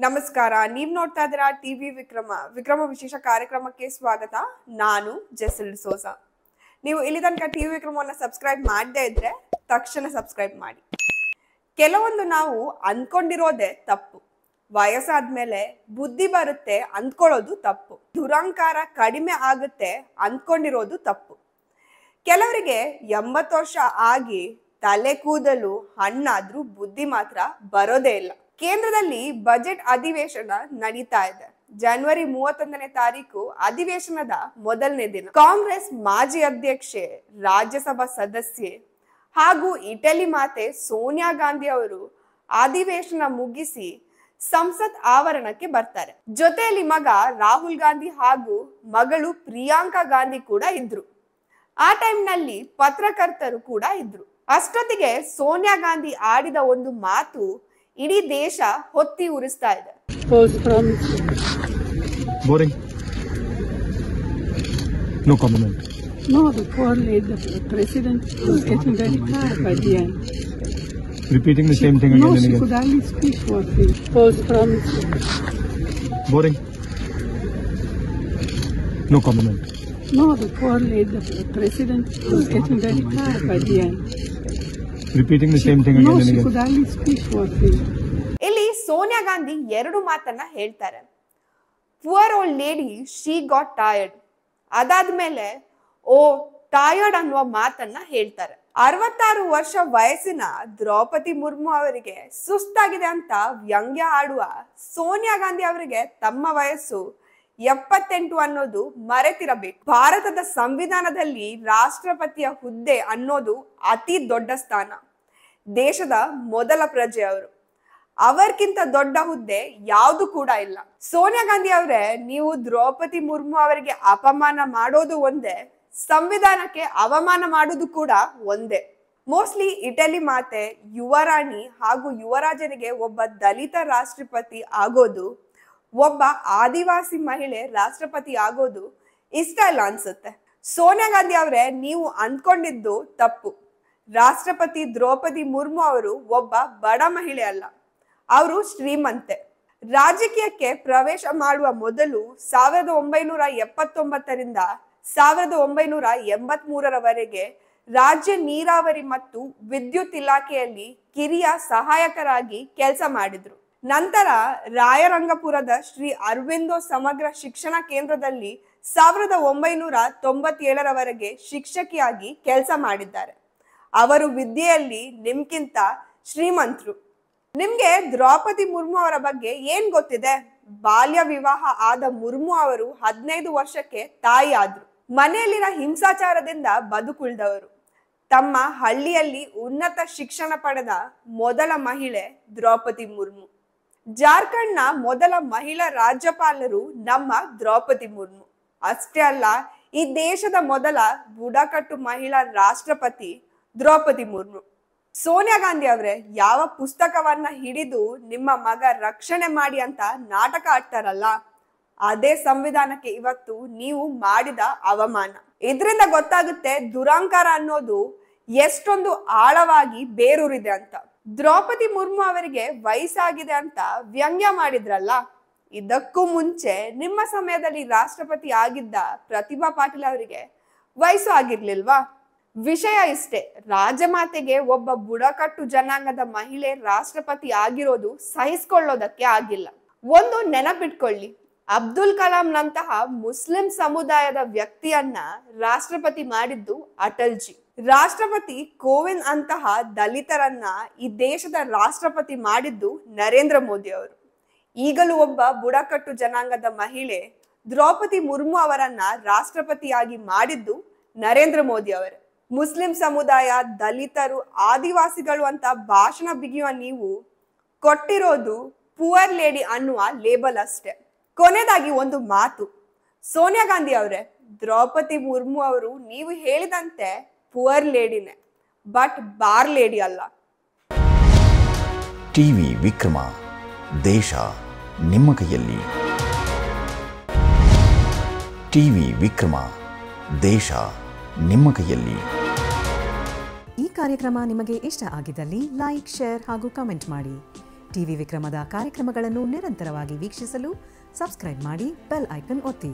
ನಮಸ್ಕಾರ. ನೀವು ನೋಡ್ತಾ ಇದ್ದೀರಾ ಟಿವಿ ವಿಕ್ರಮ ವಿಶೇಷ ಕಾರ್ಯಕ್ರಮಕ್ಕೆ ಸ್ವಾಗತ. ನಾನು ಜೆಸಿಲ್ ಸೋಸ. ನೀವು ಇಲ್ಲಿ ತನಕ ಟಿವಿ ವಿಕ್ರಮವನ್ನು ಸಬ್ಸ್ಕ್ರೈಬ್ ಮಾಡದೇ ಇದ್ರೆ ತಕ್ಷಣ ಸಬ್ಸ್ಕ್ರೈಬ್ ಮಾಡಿ. ಕೆಲವೊಂದು ನಾವು ಅಂದ್ಕೊಂಡಿರೋದೇ ತಪ್ಪು. ವಯಸ್ಸಾದ್ಮೇಲೆ ಬುದ್ಧಿ ಬರುತ್ತೆ ಅಂದ್ಕೊಳ್ಳೋದು ತಪ್ಪು. ದುರಂಕಾರ ಕಡಿಮೆ ಆಗುತ್ತೆ ಅಂದ್ಕೊಂಡಿರೋದು ತಪ್ಪು. ಕೆಲವರಿಗೆ 80 ವರ್ಷ ಆಗಿ ತಲೆ ಕೂದಲು ಹಣ್ಣಾದ್ರೂ ಬುದ್ಧಿ ಮಾತ್ರ ಬರೋದೇ ಇಲ್ಲ. ಕೇಂದ್ರದಲ್ಲಿ ಬಜೆಟ್ ಅಧಿವೇಶನ ನಡೀತಾ ಇದೆ. ಜನವರಿ 31ನೇ ತಾರೀಕು ಅಧಿವೇಶನದ ಮೊದಲನೇ ದಿನ. ಕಾಂಗ್ರೆಸ್ ಮಾಜಿ ಅಧ್ಯಕ್ಷೆ, ರಾಜ್ಯಸಭಾ ಸದಸ್ಯೆ ಹಾಗೂ ಇಟಲಿ ಮಾತೆ ಸೋನಿಯಾ ಗಾಂಧಿ ಅವರು ಅಧಿವೇಶನ ಮುಗಿಸಿ ಸಂಸತ್ ಆವರಣಕ್ಕೆ ಬರ್ತಾರೆ. ಜೊತೆಯಲ್ಲಿ ಮಗ ರಾಹುಲ್ ಗಾಂಧಿ ಹಾಗೂ ಮಗಳು ಪ್ರಿಯಾಂಕಾ ಗಾಂಧಿ ಕೂಡ ಇದ್ರು. ಆ ಟೈಮ್ನಲ್ಲಿ ಪತ್ರಕರ್ತರು ಕೂಡ ಇದ್ರು. ಅಷ್ಟೊತ್ತಿಗೆ ಸೋನಿಯಾ ಗಾಂಧಿ ಆಡಿದ ಒಂದು ಮಾತು ಇಡೀ ದೇಶ ಹೊತ್ತಿ ಉರಿಸ್ತಾ ಇದೆ. Boring. No comment. No, the poor lady, the president was getting very tired by the end. Repeating the same thing again and again. No, she could only speak one thing. Post-promise. Boring. No comment. No, the poor lady, the president was getting very tired by the end. Repeating the same thing again No, and she again. could only speak one thing. ಇಲ್ಲಿ ಸೋನಿಯಾ ಗಾಂಧಿ ಎರಡು ಮಾತನ್ನ ಹೇಳ್ತಾರೆ. Poor old lady, she got tired. ಅದಾದ್ಮೇಲೆ ಓ tired ಅನ್ನುವ ಮಾತನ್ನ ಹೇಳ್ತಾರೆ. 66 ವರ್ಷ ವಯಸ್ಸಿನ ದ್ರೌಪದಿ ಮುರ್ಮು ಅವರಿಗೆ ಸುಸ್ತಾಗಿದೆ ಅಂತ ವ್ಯಂಗ್ಯ ಆಡುವ ಸೋನಿಯಾ ಗಾಂಧಿ ಅವರಿಗೆ ತಮ್ಮ ವಯಸ್ಸು 78 ಅನ್ನೋದು ಮರೆತಿರಬೇಕು. ಭಾರತದ ಸಂವಿಧಾನದಲ್ಲಿ ರಾಷ್ಟ್ರಪತಿಯ ಹುದ್ದೆ ಅನ್ನೋದು ಅತಿ ದೊಡ್ಡ ಸ್ಥಾನ. ದೇಶದ ಮೊದಲ ಪ್ರಜೆ ಅವರು. ಅವರ್ಕಿಂತ ದೊಡ್ಡ ಹುದ್ದೆ ಯಾವುದು ಕೂಡ ಇಲ್ಲ. ಸೋನಿಯಾ ಗಾಂಧಿ ಅವರೇ, ನೀವು ದ್ರೌಪದಿ ಮುರ್ಮು ಅವರಿಗೆ ಅಪಮಾನ ಮಾಡೋದು ಒಂದೇ, ಸಂವಿಧಾನಕ್ಕೆ ಅವಮಾನ ಮಾಡೋದು ಕೂಡ ಒಂದೇ. ಮೋಸ್ಟ್ಲಿ ಇಟಲಿ ಮಾತೆ, ಯುವರಾಣಿ ಹಾಗೂ ಯುವರಾಜನಿಗೆ ಒಬ್ಬ ದಲಿತ ರಾಷ್ಟ್ರಪತಿ ಆಗೋದು, ಒಬ್ಬ ಆದಿವಾಸಿ ಮಹಿಳೆ ರಾಷ್ಟ್ರಪತಿ ಆಗೋದು ಇಷ್ಟ ಇಲ್ಲ ಅನ್ಸುತ್ತೆ. ಸೋನಿಯಾ ಗಾಂಧಿ ಅವರೇ, ನೀವು ಅಂದ್ಕೊಂಡಿದ್ದು ತಪ್ಪು. ರಾಷ್ಟ್ರಪತಿ ದ್ರೌಪದಿ ಮುರ್ಮು ಅವರು ಒಬ್ಬ ಬಡ ಮಹಿಳೆ ಅಲ್ಲ, ಅವರು ಶ್ರೀಮಂತೆ. ರಾಜಕೀಯಕ್ಕೆ ಪ್ರವೇಶ ಮಾಡುವ ಮೊದಲು 1979ರಿಂದ 1983ರವರೆಗೆ ರಾಜ್ಯ ನೀರಾವರಿ ಮತ್ತು ವಿದ್ಯುತ್ ಇಲಾಖೆಯಲ್ಲಿ ಕಿರಿಯ ಸಹಾಯಕರಾಗಿ ಕೆಲಸ ಮಾಡಿದ್ರು. ನಂತರ ರಾಯರಂಗಪುರದ ಶ್ರೀ ಅರವಿಂದೋ ಸಮಗ್ರ ಶಿಕ್ಷಣ ಕೇಂದ್ರದಲ್ಲಿ 1997ರವರೆಗೆ ಶಿಕ್ಷಕಿಯಾಗಿ ಕೆಲಸ ಮಾಡಿದ್ದಾರೆ. ಅವರು ವಿದ್ಯೆಯಲ್ಲಿ ನಿಮ್ಗಿಂತ ಶ್ರೀಮಂತರು. ನಿಮ್ಗೆ ದ್ರೌಪದಿ ಮುರ್ಮು ಅವರ ಬಗ್ಗೆ ಏನ್ ಗೊತ್ತಿದೆ? ಬಾಲ್ಯ ವಿವಾಹ ಆದ ಮುರ್ಮು ಅವರು 15 ವರ್ಷಕ್ಕೆ ತಾಯಿ ಆದ್ರು. ಮನೆಯಲ್ಲಿನ ಹಿಂಸಾಚಾರದಿಂದ ಬದುಕುಳಿದವರು. ತಮ್ಮ ಹಳ್ಳಿಯಲ್ಲಿ ಉನ್ನತ ಶಿಕ್ಷಣ ಪಡೆದ ಮೊದಲ ಮಹಿಳೆ ದ್ರೌಪದಿ ಮುರ್ಮು. ಜಾರ್ಖಂಡ್ನ ಮೊದಲ ಮಹಿಳಾ ರಾಜ್ಯಪಾಲರು ನಮ್ಮ ದ್ರೌಪದಿ ಮುರ್ಮು. ಅಷ್ಟೇ ಅಲ್ಲ, ಈ ದೇಶದ ಮೊದಲ ಬುಡಕಟ್ಟು ಮಹಿಳಾ ರಾಷ್ಟ್ರಪತಿ ದ್ರೌಪದಿ ಮುರ್ಮು. ಸೋನಿಯಾ ಗಾಂಧಿ ಅವರೇ, ಯಾವ ಪುಸ್ತಕವನ್ನ ಹಿಡಿದು ನಿಮ್ಮ ಮಗ ರಕ್ಷಣೆ ಮಾಡಿ ಅಂತ ನಾಟಕ ಆಡ್ತಾರಲ್ಲ, ಅದೇ ಸಂವಿಧಾನಕ್ಕೆ ಇವತ್ತು ನೀವು ಮಾಡಿದ ಅವಮಾನ. ಇದರಿಂದ ಗೊತ್ತಾಗುತ್ತೆ ದುರಂಕಾರ ಅನ್ನೋದು ಎಷ್ಟೊಂದು ಆಳವಾಗಿ ಬೇರೂರಿದೆ ಅಂತ. ದ್ರೌಪದಿ ಮುರ್ಮು ಅವರಿಗೆ ವಯಸ್ಸಾಗಿದೆ ಅಂತ ವ್ಯಂಗ್ಯ ಮಾಡಿದ್ರಲ್ಲ, ಇದಕ್ಕೂ ಮುಂಚೆ ನಿಮ್ಮ ಸಮಯದಲ್ಲಿ ರಾಷ್ಟ್ರಪತಿ ಆಗಿದ್ದ ಪ್ರತಿಭಾ ಪಾಟೀಲ್ ಅವರಿಗೆ ವಯಸ್ಸು ಆಗಿರ್ಲಿಲ್ವಾ? ವಿಷಯ ಇಷ್ಟೇ, ರಾಜಮಾತೆಗೆ ಒಬ್ಬ ಬುಡಕಟ್ಟು ಜನಾಂಗದ ಮಹಿಳೆ ರಾಷ್ಟ್ರಪತಿ ಆಗಿರೋದು ಸಹಿಸ್ಕೊಳ್ಳೋದಕ್ಕೆ ಆಗಿಲ್ಲ. ಒಂದು ನೆನಪಿಟ್ಕೊಳ್ಳಿ, ಅಬ್ದುಲ್ ಕಲಾಂ ನಂತಹ ಮುಸ್ಲಿಂ ಸಮುದಾಯದ ವ್ಯಕ್ತಿಯನ್ನ ರಾಷ್ಟ್ರಪತಿ ಮಾಡಿದ್ದು ಅಟಲ್ಜಿ. ರಾಷ್ಟ್ರಪತಿ ಕೋವಿಂದ್ ಅಂತಹ ದಲಿತರನ್ನ ಈ ದೇಶದ ರಾಷ್ಟ್ರಪತಿ ಮಾಡಿದ್ದು ನರೇಂದ್ರ ಮೋದಿ ಅವರು. ಈಗಲೂ ಒಬ್ಬ ಬುಡಕಟ್ಟು ಜನಾಂಗದ ಮಹಿಳೆ ದ್ರೌಪದಿ ಮುರ್ಮು ಅವರನ್ನ ರಾಷ್ಟ್ರಪತಿಯಾಗಿ ಮಾಡಿದ್ದು ನರೇಂದ್ರ ಮೋದಿ ಅವರೇ. ಮುಸ್ಲಿಂ ಸಮುದಾಯ, ದಲಿತರು, ಆದಿವಾಸಿಗಳು ಅಂತ ಭಾಷಣ ಬಿಗಿಯುವ ನೀವು ಕೊಟ್ಟಿರೋದು ಪುವರ್ ಲೇಡಿ ಅನ್ನುವ ಲೇಬಲ್ ಅಷ್ಟೇ. ಕೊನೆಯದಾಗಿ ಒಂದು ಮಾತು, ಸೋನಿಯಾ ಗಾಂಧಿ ಅವರೇ, ದ್ರೌಪದಿ ಮುರ್ಮು ಅವರು ನೀವು ಹೇಳಿದಂತೆ ಪುವರ್ ಲೇಡಿನೇ, ಬಟ್ ಬಾರ್ ಲೇಡಿ ಅಲ್ಲ. ಟಿವಿ ವಿಕ್ರಮ, ದೇಶ ನಿಮ್ಮ ಕೈಯಲ್ಲಿ. ಟಿವಿ ವಿಕ್ರಮ, ದೇಶ ನಿಮ್ಮ ಕೈಯಲ್ಲಿ. ಈ ಕಾರ್ಯಕ್ರಮ ನಿಮಗೆ ಇಷ್ಟ ಆಗಿದ್ದಲ್ಲಿ ಲೈಕ್, ಶೇರ್ ಹಾಗೂ ಕಮೆಂಟ್ ಮಾಡಿ. ಟಿವಿ ವಿಕ್ರಮದ ಕಾರ್ಯಕ್ರಮಗಳನ್ನು ನಿರಂತರವಾಗಿ ವೀಕ್ಷಿಸಲು ಸಬ್ಸ್ಕ್ರೈಬ್ ಮಾಡಿ ಬೆಲ್ ಐಕನ್ ಒತ್ತಿ.